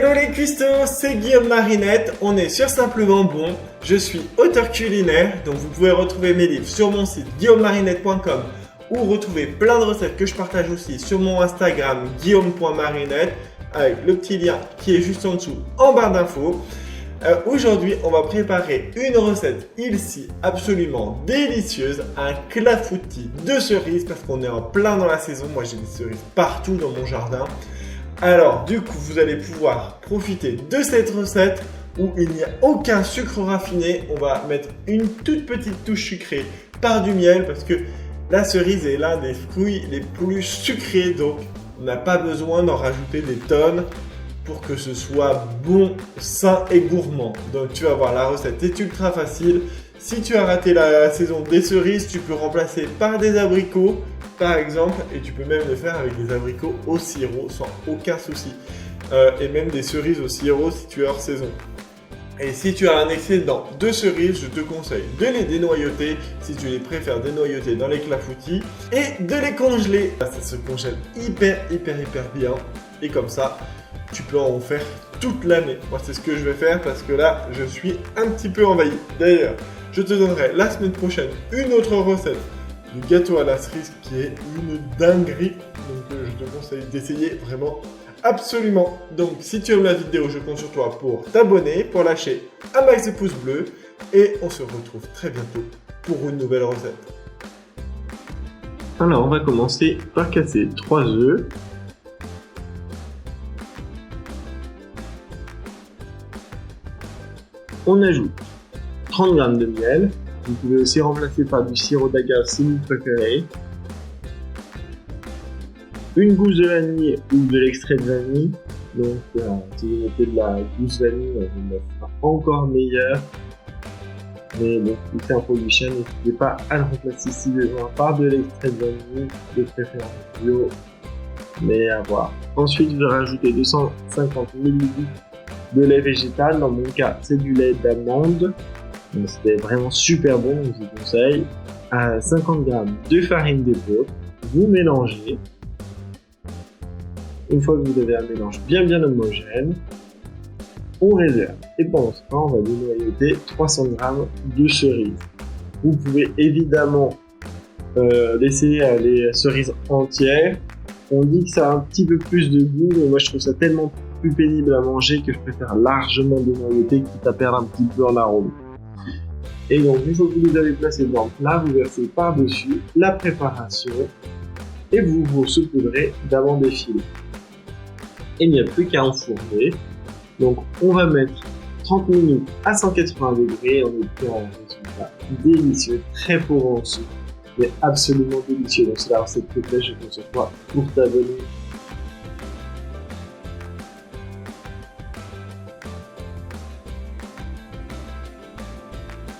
Hello les cuistots, c'est Guillaume Marinette, on est sur Simplement Bon, je suis auteur culinaire, donc vous pouvez retrouver mes livres sur mon site guillaumemarinette.com ou retrouver plein de recettes que je partage aussi sur mon Instagram guillaume.marinette avec le petit lien qui est juste en dessous en barre d'infos. Aujourd'hui, on va préparer une recette ici absolument délicieuse, un clafoutis de cerises parce qu'on est en plein dans la saison. Moi, j'ai des cerises partout dans mon jardin. Alors, du coup, vous allez pouvoir profiter de cette recette où il n'y a aucun sucre raffiné. On va mettre une toute petite touche sucrée par du miel parce que la cerise est l'un des fruits les plus sucrés. Donc, on n'a pas besoin d'en rajouter des tonnes pour que ce soit bon, sain et gourmand. Donc tu vas voir, la recette est ultra facile. Si tu as raté la saison des cerises, tu peux remplacer par des abricots par exemple, et tu peux même le faire avec des abricots au sirop sans aucun souci. Et même des cerises au sirop si tu es hors saison. Et si tu as un excédent de cerises, je te conseille de les dénoyauter si tu les préfères dénoyauter dans les clafoutis et de les congeler. Ça se congèle hyper bien et comme ça, tu peux en faire toute l'année. Moi, c'est ce que je vais faire parce que là, je suis un petit peu envahi. D'ailleurs, je te donnerai la semaine prochaine une autre recette du gâteau à la cerise qui est une dinguerie. Donc, je te conseille d'essayer vraiment absolument. Donc, si tu aimes la vidéo, je compte sur toi pour t'abonner, pour lâcher un max de pouces bleus. Et on se retrouve très bientôt pour une nouvelle recette. Alors, on va commencer par casser 3 œufs. On ajoute 30 g de miel. Vous pouvez aussi remplacer par du sirop d'agave si vous préférez. Une gousse de vanille ou de l'extrait de vanille. Donc, si vous mettez de la gousse vanille, ça sera encore meilleur. Mais bon, si c'est un produit cher, n'hésitez pas à le remplacer si besoin par de l'extrait de vanille, de préférence bio, mais à voir. Ensuite, je vais rajouter 250 ml de lait végétal. Dans mon cas, c'est du lait d'amande. C'était vraiment super bon, donc je vous conseille. 50 g de farine d'épeautre. Vous mélangez. Une fois que vous avez un mélange bien homogène, on réserve. Et pendant ce temps, on va dénoyauter 300 g de cerises. Vous pouvez évidemment laisser les cerises entières. On dit que ça a un petit peu plus de goût, mais moi je trouve ça tellement plus pénible à manger que je préfère largement dénoyauter quitte à perdre un petit peu en arôme. Et donc une fois que vous les avez placés dans le plat, vous versez par-dessus la préparation et vous saupoudrez d'amandes effilées. Et il n'y a plus qu'à enfourner. Donc on va mettre 30 minutes à 180 degrés. On est dans un résultat délicieux, très pauvre en sucre, mais absolument délicieux. Donc c'est la recette que je compte sur toi pour t'abonner